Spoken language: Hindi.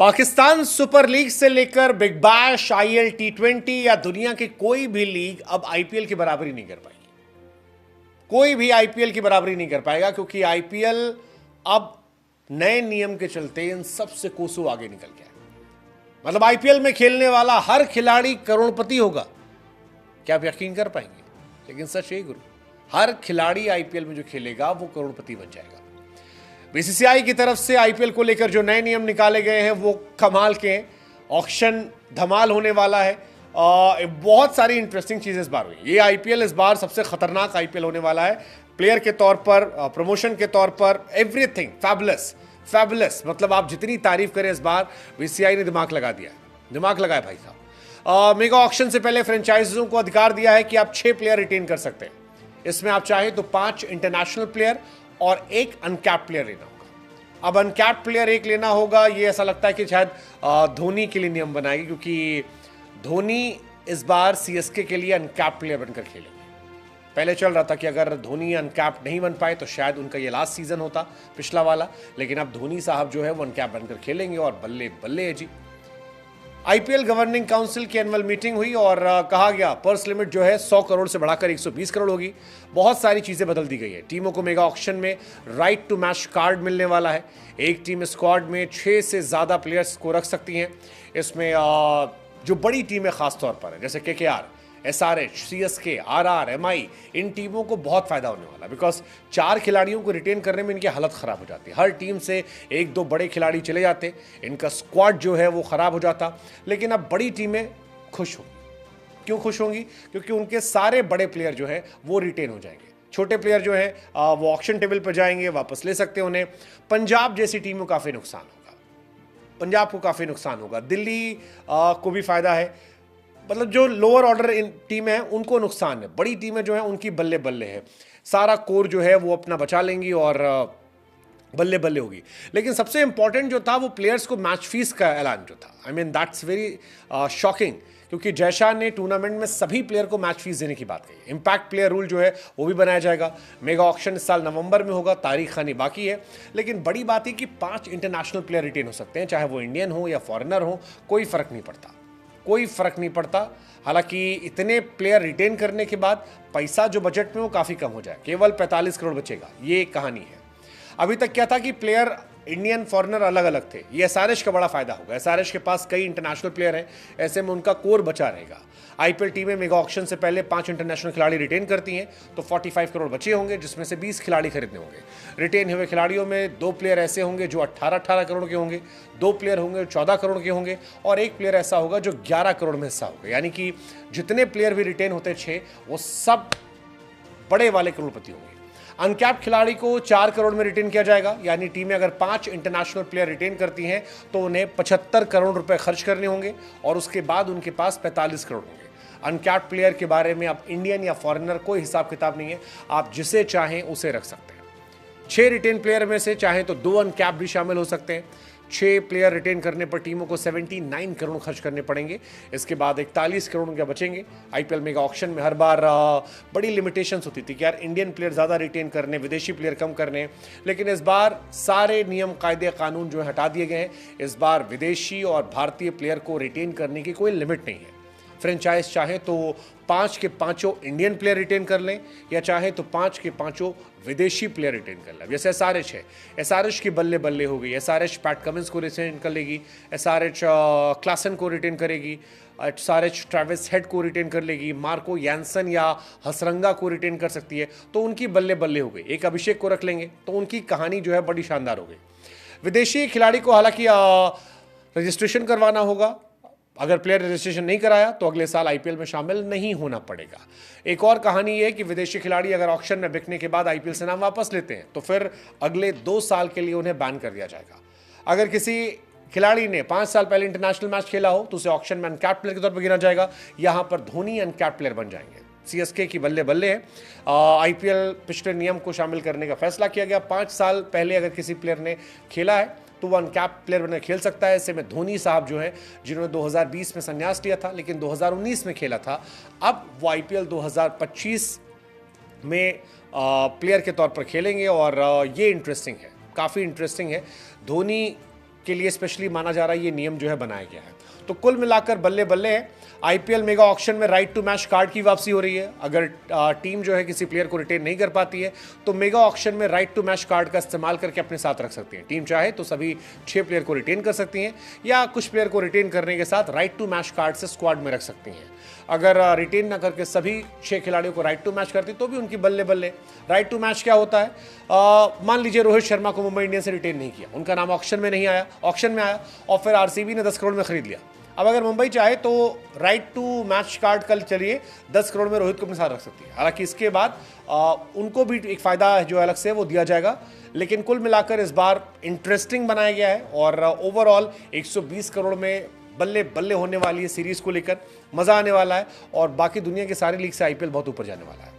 पाकिस्तान सुपर लीग से लेकर बिग बैश, आईएल T20 या दुनिया की कोई भी लीग अब आईपीएल की बराबरी नहीं कर पाएगी। कोई भी आईपीएल की बराबरी नहीं कर पाएगा क्योंकि आईपीएल अब नए नियम के चलते इन सबसे कोसों आगे निकल गया है। मतलब आईपीएल में खेलने वाला हर खिलाड़ी करोड़पति होगा। क्या आप यकीन कर पाएंगे? लेकिन सच है गुरु, हर खिलाड़ी आईपीएल में जो खेलेगा वो करोड़पति बन जाएगा। बीसीसीआई की तरफ से आईपीएल को लेकर जो नए नियम निकाले गए हैं वो कमाल के हैं। ऑक्शन धमाल होने वाला है। बहुत सारी इंटरेस्टिंग चीजें इस बार हुई। ये आईपीएल इस बार सबसे खतरनाक आईपीएल होने वाला है। प्लेयर के तौर पर, प्रमोशन के तौर पर, एवरीथिंग फैबुलस फैबुलस। मतलब आप जितनी तारीफ करें, इस बार बीसीसीआई ने दिमाग लगा दिया, दिमाग लगाया भाई साहब। मेगा ऑक्शन से पहले फ्रेंचाइजों को अधिकार दिया है कि आप 6 प्लेयर रिटेन कर सकते हैं। इसमें आप चाहें तो 5 इंटरनेशनल प्लेयर और 1 अनकैप्ड प्लेयर लेना होगा। अब अनकैप्ड प्लेयर 1 लेना होगा, ये ऐसा लगता है कि शायद धोनी के लिए नियम बनाएगी, क्योंकि धोनी इस बार सीएसके के लिए अनकैप्ड प्लेयर बनकर खेलेंगे। पहले चल रहा था कि अगर धोनी अनकैप्ड नहीं बन पाए तो शायद उनका ये लास्ट सीजन होता, पिछला वाला। लेकिन अब धोनी साहब जो है वो अनकैप्ड बनकर खेलेंगे और बल्ले बल्ले है जी। आईपीएल गवर्निंग काउंसिल की एनुअल मीटिंग हुई और कहा गया पर्स लिमिट जो है 100 करोड़ से बढ़ाकर 120 करोड़ होगी। बहुत सारी चीजें बदल दी गई है। टीमों को मेगा ऑक्शन में राइट टू मैच कार्ड मिलने वाला है। एक टीम स्क्वाड में 6 से ज्यादा प्लेयर्स को रख सकती हैं। इसमें जो बड़ी टीमें खास तौर पर है, जैसे KKR, SRH, CSK, RR, MI, इन टीमों को बहुत फायदा होने वाला है। बिकॉज 4 खिलाड़ियों को रिटेन करने में इनकी हालत खराब हो जाती है। हर टीम से 1-2 बड़े खिलाड़ी चले जाते, इनका स्क्वाड जो है वो खराब हो जाता। लेकिन अब बड़ी टीमें खुश होंगी। क्यों खुश होंगी? क्योंकि उनके सारे बड़े प्लेयर जो है वो रिटेन हो जाएंगे। छोटे प्लेयर जो है वो ऑक्शन टेबल पर जाएंगे, वापस ले सकते हैं उन्हें। पंजाब जैसी टीम को काफी नुकसान होगा, पंजाब को काफी नुकसान होगा। दिल्ली को भी फायदा है। मतलब जो लोअर ऑर्डर टीम है उनको नुकसान है। बड़ी टीमें जो है उनकी बल्ले बल्ले है। सारा कोर जो है वो अपना बचा लेंगी और बल्ले बल्ले होगी। लेकिन सबसे इंपॉर्टेंट जो था वो प्लेयर्स को मैच फीस का ऐलान जो था। I mean that's very shocking, क्योंकि जयशाह ने टूर्नामेंट में सभी प्लेयर को मैच फीस देने की बात कही। इंपैक्ट प्लेयर रूल जो है वो भी बनाया जाएगा। मेगा ऑक्शन इस साल नवंबर में होगा, तारीख खानी बाकी है। लेकिन बड़ी बात है कि 5 इंटरनेशनल प्लेयर रिटेन हो सकते हैं, चाहे वो इंडियन हो या फॉरेनर हो, कोई फर्क नहीं पड़ता, कोई फर्क नहीं पड़ता। हालांकि इतने प्लेयर रिटेन करने के बाद पैसा जो बजट में वो काफी कम हो जाए, केवल 45 करोड़ बचेगा। ये एक कहानी है। अभी तक क्या था कि प्लेयर इंडियन फॉरेनर अलग अलग थे। ये एसआरएच का बड़ा फायदा होगा। एसआरएच के पास कई इंटरनेशनल प्लेयर हैं, ऐसे में उनका कोर बचा रहेगा। आईपीएल टीमें मेगा ऑक्शन से पहले 5 इंटरनेशनल खिलाड़ी रिटेन करती हैं तो 45 करोड़ बचे होंगे, जिसमें से 20 खिलाड़ी खरीदने होंगे। रिटेन हुए खिलाड़ियों में 2 प्लेयर ऐसे होंगे जो 18-18 करोड़ के होंगे, 2 प्लेयर होंगे 14 करोड़ के होंगे और 1 प्लेयर ऐसा होगा जो 11 करोड़ में हिस्सा होगा। यानी कि जितने प्लेयर भी रिटेन होते 6, वो सब बड़े वाले करोड़पति होंगे। अनकैप्ड खिलाड़ी को 4 करोड़ में रिटेन किया जाएगा। यानी टीमें अगर 5 इंटरनेशनल प्लेयर रिटेन करती हैं तो उन्हें 75 करोड़ रुपए खर्च करने होंगे और उसके बाद उनके पास 45 करोड़ होंगे। अनकैप्ड प्लेयर के बारे में अब इंडियन या फॉरेनर कोई हिसाब किताब नहीं है, आप जिसे चाहें उसे रख सकते हैं। 6 रिटेन प्लेयर में से चाहें तो 2 अनकैप्ड भी शामिल हो सकते हैं। 6 प्लेयर रिटेन करने पर टीमों को 79 करोड़ खर्च करने पड़ेंगे। इसके बाद 41 करोड़ उनके बचेंगे। आईपीएल मेगा ऑक्शन में हर बार बड़ी लिमिटेशंस होती थी कि यार इंडियन प्लेयर ज़्यादा रिटेन करने, विदेशी प्लेयर कम करने। लेकिन इस बार सारे नियम, कायदे, कानून जो है हटा दिए गए हैं। इस बार विदेशी और भारतीय प्लेयर को रिटेन करने की कोई लिमिट नहीं है। फ्रेंचाइज चाहे तो 5 के 5 इंडियन प्लेयर रिटेन कर लें या चाहे तो 5 के 5 विदेशी प्लेयर रिटेन कर लें। जैसे एसआरएच है, एसआरएच की बल्ले बल्ले हो गई। एसआरएच पैट कमिंस को रिटेन कर लेगी, एसआरएच क्लासन को रिटेन करेगी, एसआरएच ट्रेविस हेड को रिटेन कर लेगी, मार्को यानसन या हसरंगा को रिटेन कर सकती है। तो उनकी बल्ले बल्ले हो गई। एक अभिषेक को रख लेंगे तो उनकी कहानी जो है बड़ी शानदार हो गई। विदेशी खिलाड़ी को हालांकि रजिस्ट्रेशन करवाना होगा। अगर प्लेयर रजिस्ट्रेशन नहीं कराया तो अगले साल आईपीएल में शामिल नहीं होना पड़ेगा। एक और कहानी यह है कि विदेशी खिलाड़ी अगर ऑक्शन में बिकने के बाद आईपीएल से नाम वापस लेते हैं तो फिर अगले 2 साल के लिए उन्हें बैन कर दिया जाएगा। अगर किसी खिलाड़ी ने 5 साल पहले इंटरनेशनल मैच खेला हो तो उसे ऑक्शन में अनकैप्ड प्लेयर के तौर पर गिना जाएगा। यहां पर धोनी अनकैप्ड प्लेयर बन जाएंगे। सीएसके की बल्ले बल्ले है। आईपीएल पिछले नियम को शामिल करने का फैसला किया गया। 5 साल पहले अगर किसी प्लेयर ने खेला है तो वो अनकैप्ड प्लेयर बनकर खेल सकता है। ऐसे में धोनी साहब जो हैं, जिन्होंने 2020 में संन्यास लिया था लेकिन 2019 में खेला था, अब वो आईपीएल 2025 में प्लेयर के तौर पर खेलेंगे और ये इंटरेस्टिंग है, काफ़ी इंटरेस्टिंग है। धोनी के लिए स्पेशली माना जा रहा है ये नियम जो है बनाया गया है। तो कुल मिलाकर बल्ले बल्ले है, आईपीएल मेगा ऑक्शन में राइट टू मैच कार्ड की वापसी हो रही है। अगर टीम जो है किसी प्लेयर को रिटेन नहीं कर पाती है तो मेगा ऑक्शन में राइट टू मैच कार्ड का इस्तेमाल करके अपने साथ रख सकती है। टीम चाहे तो सभी 6 प्लेयर को रिटेन कर सकती हैं या कुछ प्लेयर को रिटेन करने के साथ राइट टू मैच कार्ड से स्क्वाड में रख सकती हैं। अगर रिटेन ना करके सभी 6 खिलाड़ियों को राइट टू मैच करती तो भी उनकी बल्ले बल्ले। राइट टू मैच क्या होता है? मान लीजिए रोहित शर्मा को मुंबई इंडियंस से रिटेन नहीं किया, उनका नाम ऑक्शन में नहीं आया, ऑक्शन में आया और फिर आरसीबी ने 10 करोड़ में खरीद लिया। अब अगर मुंबई चाहे तो राइट टू मैच कार्ड कल चलिए 10 करोड़ में रोहित को अपने साथ रख सकती है। हालांकि इसके बाद उनको भी एक फ़ायदा जो अलग से वो दिया जाएगा, लेकिन कुल मिलाकर इस बार इंटरेस्टिंग बनाया गया है और ओवरऑल 120 करोड़ में बल्ले बल्ले होने वाली है सीरीज़ को लेकर, मज़ा आने वाला है और बाकी दुनिया की सारी लीग से आईपीएल बहुत ऊपर जाने वाला है।